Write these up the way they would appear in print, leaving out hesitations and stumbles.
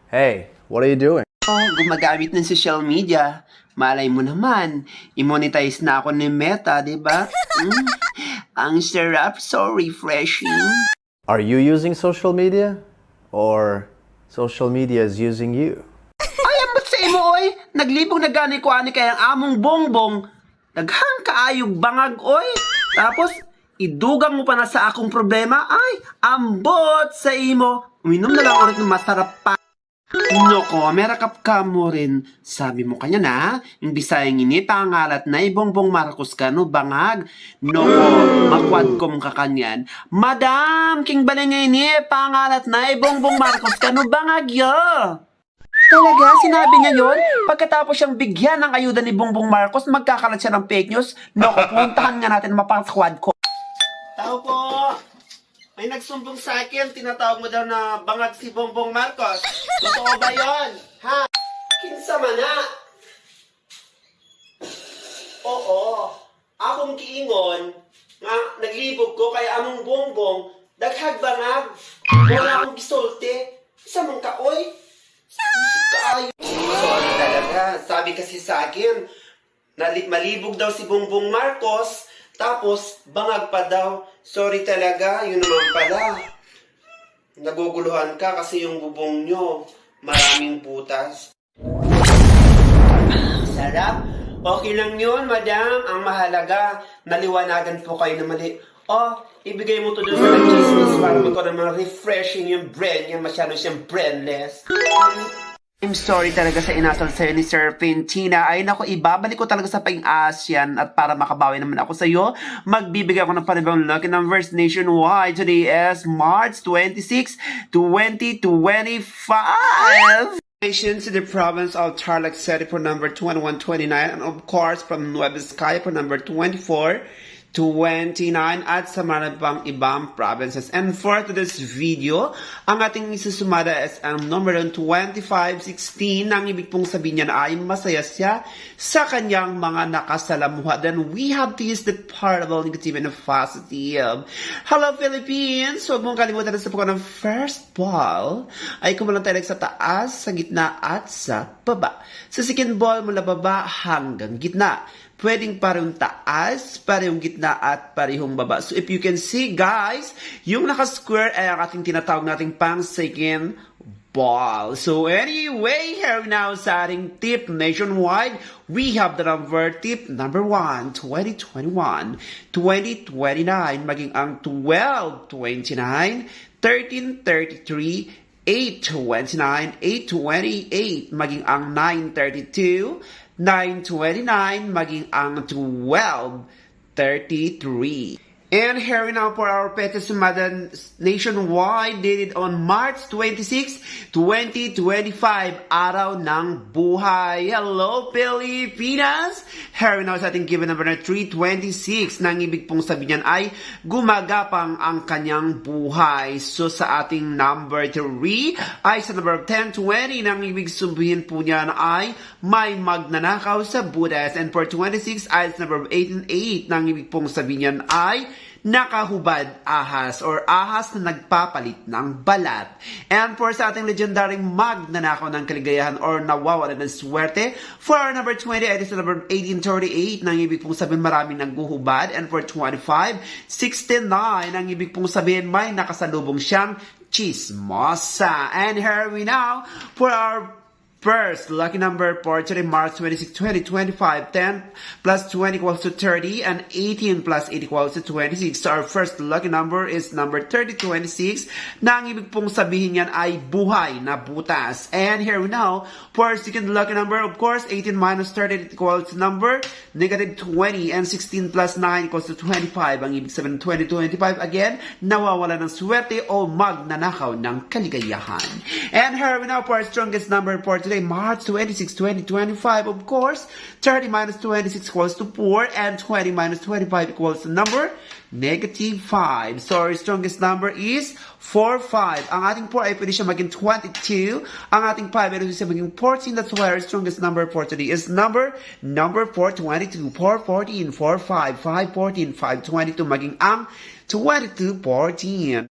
Hey, what are you doing? Gumagamit ng social media. Malay mo naman, i-monetize na ako ni Meta, di ba? Ang sarap, so refreshing. Are you using social media? Or social media is using you? Ay, amot sa imo, oy. Naglibong na gani ko ani kayang among bongbong. Daghang kaayog bangag, oy. Tapos, idugang mo pa na sa akong problema. Ay, ambot sa imo. Uminom na lang ulit ng masarap pa. Noko, merakap ka mo rin. Sabi mo kanya na, yung bisayang ini, pangalat na ibongbong Marcos ka, no, bangag. Noko, makwadkom ka kanyan. Madam, king balingay ni, pangalat na ibongbong Marcos ka, no, bangag yo. Talaga, sinabi niya yon. Pagkatapos siyang bigyan ng ayuda ni Bongbong Marcos, magkakalat siya ng fake news. Noko, puntahan nga natin mapang-squad ko. Tao po! May nagsumbong sa akin, tinatawag mo daw na bangag si Bongbong Marcos. Totoo ba yon? Ha? Kinsa man na? Oo. Akong kiingon, nga naglibog ko kay among Bongbong, daghag bangag. Wala akong gisulti. Isa mong kaoy. Kaayo. Sorry talaga. Sabi kasi sa akin, malibog daw si Bongbong Marcos, tapos bangag pa daw. Sorry talaga, yun naman pala. Naguguluhan ka kasi yung bubong nyo, maraming butas. Sarap. Okay lang yun, madam. Ang mahalaga, naliwanagan po kayo na mali. Ibigay mo to doon sa nag-chismis para magkaroon ng mga refreshing yung brain niya. Masyado siyang brainless. I'm sorry talaga sa inasal sa'yo ni Sir Pentina. Ay naku, ibabalik ko talaga sa pang-Asian at para makabawi naman ako sa'yo, magbibigay ako ng panibang lucky numbers nationwide. Today is March 26, 2025. To the province of Tarlac City for number 2129 and of course from Nueva Vizcaya for number 2429 at sa marami pang ibang provinces. And for today's video, ang ating isusumada is ang number 2516. Ang ibig pong sabihin niyan ay masaya siya sa kanyang mga nakasalamuha. Then we have to use the particle negative and positive. Hello Philippines! Huwag mong kalimutan na sa pagkakas ng first ball ay kumulang tayo sa taas, sa gitna at sa baba. Sa second ball mula baba hanggang gitna. Pwedeng parehong taas, parehong gitna, at parehong baba. So if you can see, guys, yung naka-square ay ang ating tinatawag nating pang second ball. So anyway, here now sa ating tip nationwide, we have the number tip number 1, 2021, 2029, maging ang 1229, 1333, 829, 828, maging ang 932, 929, maging ang 1233. And here now for our Petty Sumada nationwide dated on March 26, 2025, araw ng buhay. Hello Pilipinas! Here now sa ating given number na 326, nang ibig pong sabihin niyan ay gumagapang ang kanyang buhay. So sa ating number 3 ay sa number 1020, nang ibig sabihin po niyan ay may magnanakaw sa butas. And for 26 ay sa number 18 nang ibig pong sabihin niyan ay nakahubad ahas or ahas na nagpapalit ng balat. And for sa ating legendaring magnanakaw ng kaligayahan or nawawala ng swerte, for our number 20, it is number 1838, nang ibig pong sabihin maraming naghuhubad. And for 25, 69, nang ibig pong sabihin may nakasalubong siyang chismosa. And here we now for our first lucky number for today, March 26, 2025, 10 plus 20 equals to 30, and 18 plus 8 equals to 26. So our first lucky number is number 3026, na ang ibig pong sabihin yan ay buhay na butas. And here we now, for our second lucky number, of course, 18 minus 30 equals to number negative 20, and 16 plus 9 equals to 25. Ang ibig sabihin 2025, again, nawawala ng swerte o magnanakaw ng kaligayahan. And here we now, for our strongest number for today, March 26, 2025, of course, 30 minus 26 equals to 4, and 20 minus 25 equals to number negative 5. So our strongest number is 4-5. Ang ating 4 ay pwede siya maging 22. Ang ating 5 ay pwede siya maging 14. That's why our strongest number for today is number 422, 414, 45, 514, 522, maging ang 2214.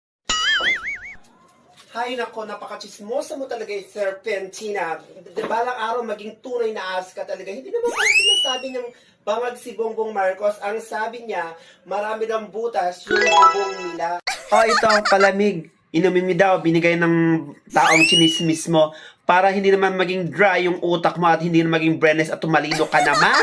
Hay nako, napaka-chismosa mo talaga yung Serpentina. Balang araw maging tunay na as ka talaga. Hindi naman parang sinasabi niyang bangag si Bongbong Marcos. Ang sabi niya, marami ng butas yung bubong nila. Oh, ito, palamig. Inumin mo daw, binigay ng taong chinismis mo para hindi naman maging dry yung utak mo at hindi na maging brainless at tumalino ka naman.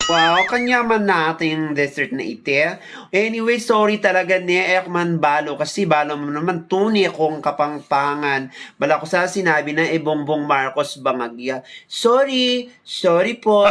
Wow, kanyaman natin yung dessert na ite. Anyway, sorry talaga ni Ekman Balo kasi balo mo naman tunay kong kapangpangan. Bala ko sa sinabi na Bongbong Marcos bangagya. Sorry po.